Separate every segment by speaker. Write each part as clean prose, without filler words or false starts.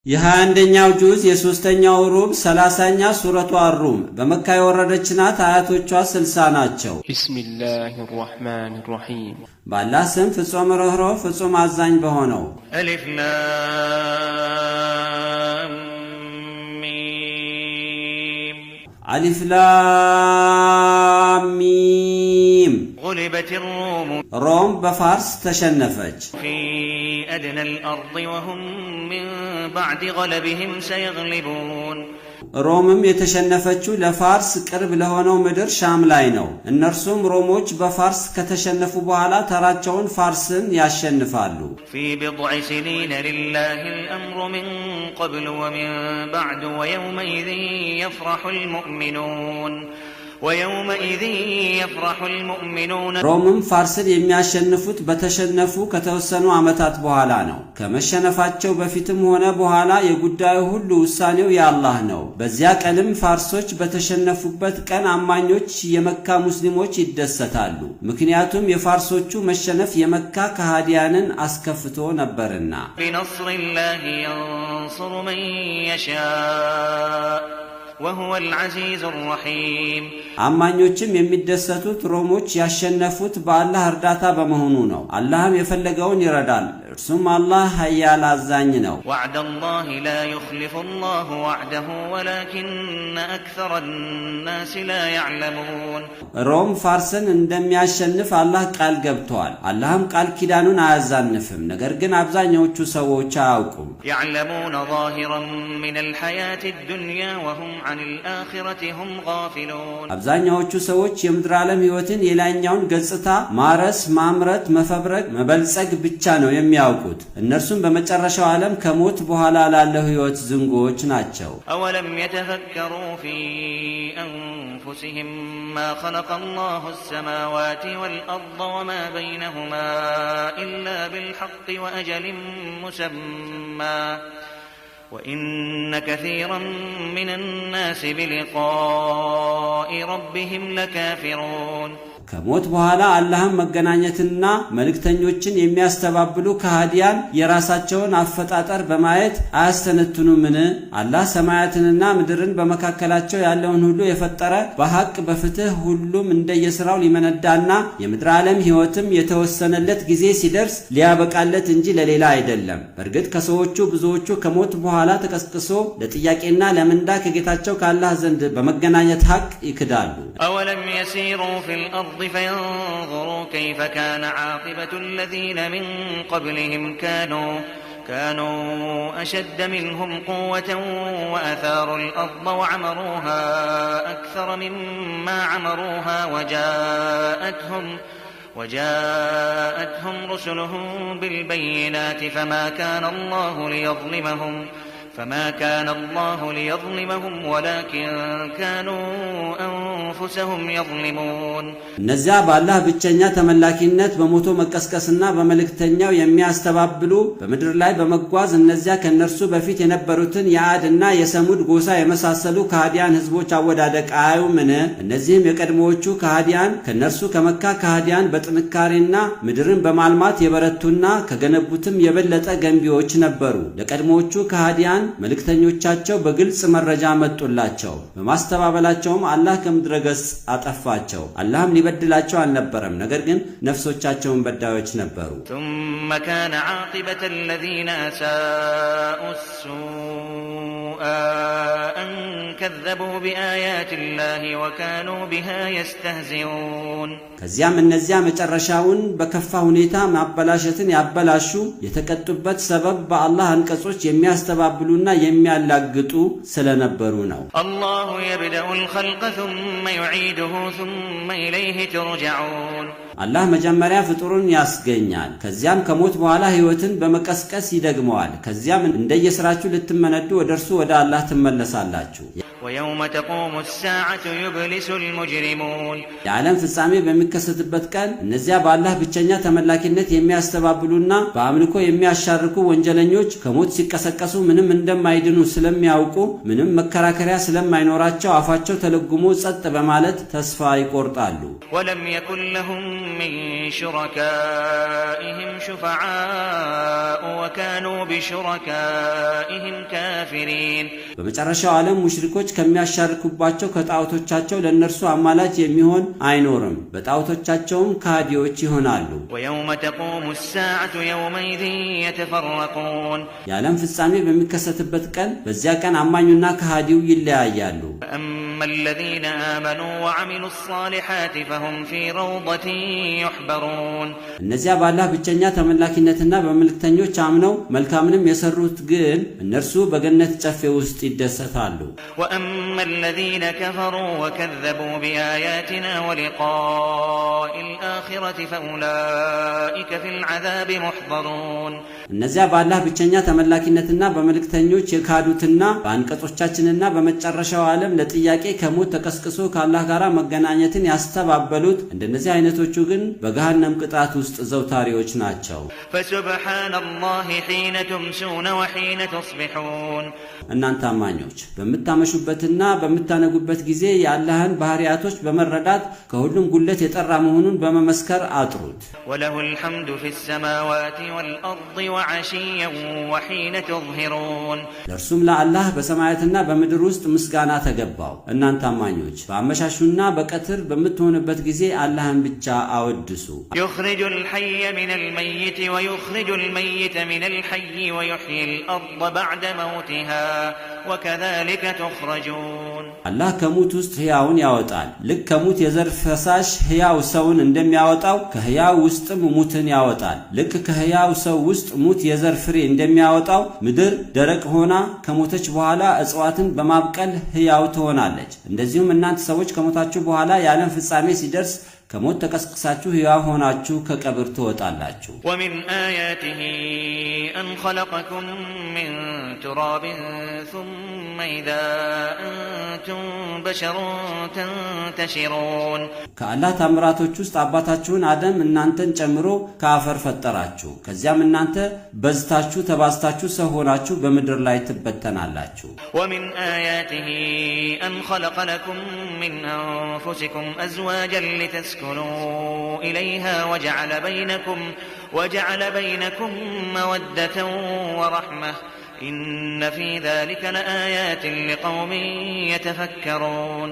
Speaker 1: የሃያኛው ጁዝ የሶስተኛው ሩብ 30ኛ ሱረቱ አሩም በመካ የወረደች ናት። አያቶቿ 60 ናቸው።
Speaker 2: ቢስሚላሂር ረህማኒር ረሂም
Speaker 1: በአላህ ስም ፍጹም ርኅሩህ ፍጹም አዛኝ በሆነው።
Speaker 3: አሊፍ ላም ሚም
Speaker 1: አሊፍ ላም ሚም
Speaker 3: غلبت الروم
Speaker 1: ሮም በፋርስ ተሸነፈች።
Speaker 3: في أدنى الأرض وهم من بعد غلبهم سيغلبون
Speaker 1: ሮምም የተሸነፈችው ለፋርስ ቅርብ ለሆነው ምድር ሻም ላይ ነው። እነርሱም ሮሞች በፋርስ ከተሸነፉ በኋላ ተራቸውን ፋርስን ያሸንፋሉ።
Speaker 3: في بضع سنين لله الأمر من قبل ومن بعد ويومئذ يفرح المؤمنون
Speaker 1: ሮምም ፋርስን የሚያሸንፉት በተሸነፉ ከተወሰኑ ዓመታት በኋላ ነው። ከመሸነፋቸው በፊትም ሆነ በኋላ የጉዳዩ ሁሉ ውሳኔው የአላህ ነው። በዚያ ቀንም ፋርሶች በተሸነፉበት ቀን አማኞች የመካ ሙስሊሞች ይደሰታሉ። ምክንያቱም የፋርሶቹ መሸነፍ የመካ ከሃዲያንን አስከፍቶ ነበርና።
Speaker 3: بنصر الله ينصر من يشاء وهو العزيز الرحيم
Speaker 1: አማኞችም የሚደሰቱት ሮሞች ያሸነፉት በአላህ እርዳታ በመሆኑ ነው። አላህም የፈለገውን ይረዳል። እርሱም አላህ ኃያል አዛኝ ነው።
Speaker 3: وعد الله لا يخلف الله وعده ولكن أكثر الناس لا يعلمون
Speaker 1: ሮም ፋርስን እንደሚያሸንፍ አላህ ቃል ገብቷል። አላህም ቃል ኪዳኑን አያዛንፍም። ነገር ግን አብዛኛዎቹ ሰዎች አያውቁም።
Speaker 3: يعلمون ظاهرا من الحياة الدنيا وهم عن الآخرة هم غافلون
Speaker 1: አብዛኛዎቹ ሰዎች የምድር ዓለም ሕይወትን የላይኛውን ገጽታ ማረስ፣ ማምረት፣ መፈብረክ፣ መበልጸግ ብቻ ነው የሚያውቁት። እነርሱም በመጨረሻው ዓለም ከሞት በኋላ ላለው ሕይወት ዝንጎች ናቸው።
Speaker 3: أولم يتفكروا في أنفسهم ما خلق الله السماوات والأرض وما بينهما إلا بالحق وأجل مسمى وإن كثيرا من الناس بلقاء ربهم لكافرون
Speaker 1: ከሞት በኋላ አላህን መገናኘትና መልእክተኞችን የሚያስተባብሉ ከሃዲያን የራሳቸውን አፈጣጠር በማየት አያስተነትኑምን? አላህ ሰማያትንና ምድርን በመካከላቸው ያለውን ሁሉ የፈጠረ በሐቅ በፍትህ ሁሉም እንደየሥራው ሊመነዳና የምድር ዓለም ሕይወትም የተወሰነለት ጊዜ ሲደርስ ሊያበቃለት እንጂ ለሌላ አይደለም። በእርግጥ ከሰዎቹ ብዙዎቹ ከሞት በኋላ ተቀስቅሶ ለጥያቄና ለምንዳ ከጌታቸው ከአላህ ዘንድ በመገናኘት ሐቅ ይክዳሉ።
Speaker 3: أولم يسيروا في الأرض فينظروا كيف كان عاقبة الذين من قبلهم كانوا أشد منهم قوة وأثاروا الأرض وعمروها أكثر مما عمروها وجاءتهم رسلهم بالبينات فما كان الله ليظلمهم ولكن كانوا أنفسهم يظلمون
Speaker 1: እነዚያ በአላህ ብቸኛ ተመላኪነት በሞቶ መቀስቀስና በመልእክተኛው የሚያስተባብሉ በምድር ላይ በመጓዝ እነዚያ ከነርሱ በፊት የነበሩትን የአድና የሰሙድ ጎሳ የመሳሰሉ ከሃዲያን ህዝቦች አወዳደቅ አያዩምን? እነዚህም የቀድሞዎቹ ከሃዲያን ከነርሱ ከመካ ከሃዲያን በጥንካሬና ምድርን በማልማት የበረቱና ከገነቡትም የበለጠ ገንቢዎች ነበሩ። ለቀድሞዎቹ ከሃዲያን መልእክተኞቻቸው በግልጽ መረጃ መጡላቸው። በማስተባበላቸውም አላህ ከምድረ ገጽ አጠፋቸው። አላህም ሊበድላቸው አልነበረም፣ ነገር ግን ነፍሶቻቸውን በዳዮች ነበሩ።
Speaker 3: ثم كان عاقبة الذين أساءوا السوء أن كذبوا بآيات الله وكانوا بها يستهزئون
Speaker 1: ከዚያም እነዚያ መጨረሻውን በከፋ ሁኔታ ማበላሸትን ያበላሹ የተቀጡበት ሰበብ በአላህ አንቀጾች የሚያስተባብሉና የሚያላግጡ ስለነበሩ ነው።
Speaker 3: الله يبدأ الخلق ثم يعيده ثم إليه ترجعون
Speaker 1: አላህ መጀመሪያ ፍጡሩን ያስገኛል። ከዚያም ከሞት በኋላ ሕይወትን በመቀስቀስ ይደግመዋል። ከዚያም እንደየሥራችሁ ልትመነዱ ወደርሱ ወደ አላህ ትመለሳላችሁ።
Speaker 3: ويوم تقوم الساعة يبلس المجرمون
Speaker 1: የዓለም ፍጻሜ በሚከሰትበት ቀን እነዚያ በአላህ ብቸኛ ተመላኪነት የሚያስተባብሉና በአምልኮ የሚያሻርኩ ወንጀለኞች ከሞት ሲቀሰቀሱ ምንም እንደማይድኑ ስለሚያውቁ ምንም መከራከሪያ ስለማይኖራቸው አፋቸው ተለጉሞ ጸጥ በማለት ተስፋ ይቆርጣሉ።
Speaker 3: ولم يكن لهم من شركائهم شفعاء وكانوا بشركائهم كافرين
Speaker 1: በመጨረሻው ዓለም ሙሽሪኮች ከሚያሻርኩባቸው ከጣዖቶቻቸው ለነርሱ አማላጅ የሚሆን አይኖርም በጣዖቶቻቸውም ካዲዎች ይሆናሉ
Speaker 3: ويوم تقوم الساعة يومئذ يتفرقون
Speaker 1: የዓለም ፍጻሜ በሚከሰትበት ቀን በዚያ ቀን አማኙና ካዲው ይለያያሉ
Speaker 3: أما الذين آمنوا وعملوا الصالحات فهم في روضة يحبرون
Speaker 1: እነዚያ በአላህ ብቸኛ ተመላኪነትና በመልእክተኞች አምነው መልካምንም የሰሩት ግን እነርሱ በገነት ጨፌ ውስጥ ይደሰታሉ
Speaker 3: وأما الذين كفروا وكذبوا بآياتنا ولقاء الآخرة فأولئك في العذاب محضرون
Speaker 1: እነዚያ በአላህ ብቸኛ ተመላኪነትና በመልእክተኞች የካዱትና በአንቀጾቻችንና በመጨረሻው ዓለም ለጥያቄ ከሞት ተቀስቅሶ ከአላህ ጋር መገናኘትን ያስተባበሉት እንደነዚህ አይነቶቹ ግን በገሃነም ቅጣት ውስጥ ዘውታሪዎች ናቸው
Speaker 3: فسبحان الله حين تمسون وحين تصبحون
Speaker 1: እናንተ አማኞች በመታመሹበትና በመታነጉበት ጊዜ የአላህን ባህሪያቶች በመረዳት ከሁሉም ጉለት የጠራ መሆኑን በመመስከር አጥሩት
Speaker 3: وله الحمد في السماوات والأرض وعشيا وحين تظهرون
Speaker 1: ለእርሱም ለአላህ በሰማያትና በምድር ውስጥ ምስጋና ተገባው እናንተ አማኞች በአመሻሹና በቀትር በምትሆንበት ጊዜ አላህን ብቻ አወድሱ
Speaker 3: يخرج الحي من الميت ويخرج الميت من الحي ويحيي الأرض بعد موتها وكذلك تخرجون
Speaker 1: አላህ ከሙት ውስጥ ሕያውን ያወጣል ልክ ከሙት የዘር ፈሳሽ ሕያው ሰውን እንደሚያወጣው ከሕያው ውስጥም ሙትን ያወጣል ልክ ከሕያው ሰው ውስጥ ሙት የዘር ፍሬ እንደሚያወጣው ምድር ደረቅ ሆና ከሞተች በኋላ እጽዋትን በማብቀል ሕያው ትሆናለች እንደዚሁም እናንተ ሰዎች ከሞታችሁ በኋላ የዓለም ፍጻሜ ሲደርስ ከሞት ተቀስቅሳችሁ ሕያው ሆናችሁ ከቀብር ትወጣላችሁ
Speaker 3: ومن آياته أن خلقكم من تراب ثم إذا أنتم بشر تنتشرون
Speaker 1: ከአላህ ታምራቶች ውስጥ አባታችሁን አደም እናንተን ጨምሮ ከአፈር ፈጠራችሁ ከዚያም እናንተ በዝታችሁ ተባዝታችሁ ሰው ሆናችሁ በምድር ላይ ትበተናላችሁ
Speaker 3: ومن آياته أن خلق لكم من أنفسكم أزواجا لتسكنوا إليها وجعل بينكم مودة ورحمة إن في ذلك لآيات لقوم يتفكرون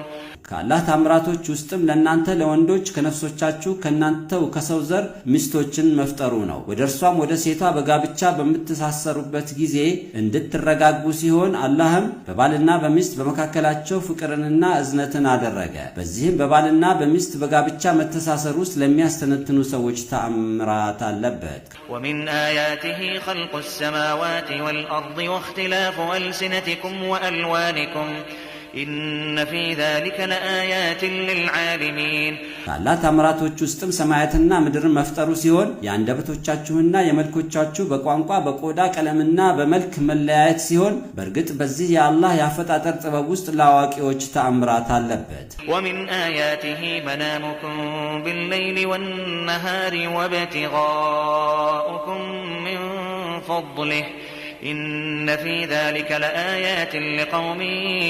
Speaker 1: ከአላህ ታምራቶች ውስጥም ለእናንተ ለወንዶች ከነፍሶቻችሁ ከናንተው ከሰው ዘር ሚስቶችን መፍጠሩ ነው ወደርሷም ወደ ሴቷ በጋብቻ በምትሳሰሩበት ጊዜ እንድትረጋጉ ሲሆን አላህም በባልና በሚስት በመካከላቸው ፍቅርንና እዝነትን አደረገ በዚህም በባልና በሚስት በጋብቻ መተሳሰር ውስጥ ለሚያስተነትኑ ሰዎች ተአምራት አለበት
Speaker 3: ومن آياته خلق السماوات والأرض واختلاف ألسنتكم وألوانكم إن في ذلك لآيات للعالمين
Speaker 1: ከአላህ ታምራቶች ውስጥም ሰማያትና ምድርን መፍጠሩ ሲሆን የአንደበቶቻችሁና የመልኮቻችሁ በቋንቋ በቆዳ ቀለምና በመልክ መለያየት ሲሆን በእርግጥ በዚህ የአላህ ያፈጣጠር ጥበብ ውስጥ ለአዋቂዎች ተአምራት አለበት
Speaker 3: ومن آياته منامكم بالليل والنهار وابتغاؤكم من فضله إن في ذلك لآيات لقوم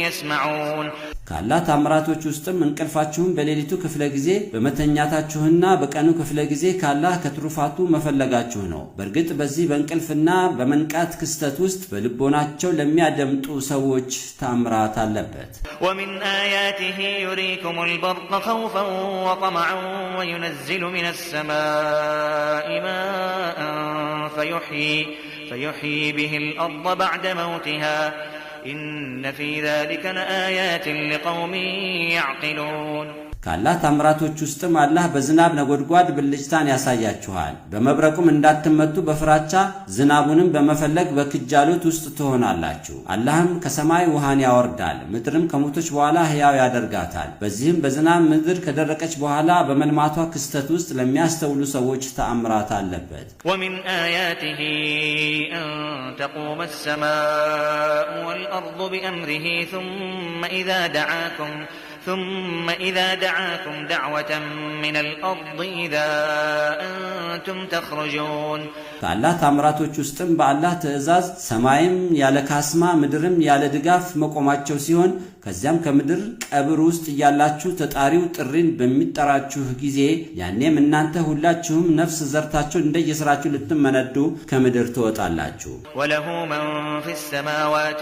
Speaker 3: يسمعون
Speaker 1: ከአላህ ታምራቶች ውስጥም እንቅልፋችሁን በሌሊቱ ክፍለ ጊዜ በመተኛታችሁና በቀኑ ክፍለ ጊዜ ከአላህ ከትሩፋቱ መፈለጋችሁ ነው በእርግጥ በዚህ በእንቅልፍና በመንቃት ክስተት ውስጥ በልቦናቸው ለሚያደምጡ ሰዎች ታምራት አለበት
Speaker 3: ومن آياته يريكم البرق خوفا وطمعا وينزل من السماء ماء فيحيي به الأرض بعد موتها إن في ذلك لآيات لقوم يعقلون
Speaker 1: ከአላህ ታምራቶች ውስጥም አላህ በዝናብ ነጎድጓድ ብልጭታን ያሳያችኋል በመብረቁም እንዳትመቱ በፍራቻ ዝናቡንም በመፈለግ በክጃሎት ውስጥ ትሆናላችሁ አላህም ከሰማይ ውሃን ያወርዳል ምድርም ከሞቶች በኋላ ሕያው ያደርጋታል በዚህም በዝናብ ምድር ከደረቀች በኋላ በመልማቷ ክስተት ውስጥ ለሚያስተውሉ ሰዎች ተአምራት አለበት
Speaker 3: ومن آياته أن تقوم السماء والأرض بأمره ثم ثم إذا دعاكم دعوة من الأرض إذا أنتم تخرجون
Speaker 1: ከአላህ ታምራቶች ውስጥም በአላህ ትእዛዝ ሰማይም ያለ ካስማ ምድርም ያለ ድጋፍ መቆማቸው ሲሆን ከዚያም ከምድር ቀብር ውስጥ እያላችሁ ተጣሪው ጥሪን በሚጠራችሁ ጊዜ ያኔም እናንተ ሁላችሁም ነፍስ ዘርታችሁ እንደየስራችሁ ልትመነዱ ከምድር ትወጣላችሁ።
Speaker 3: ወለሁ መን ፊ السماوات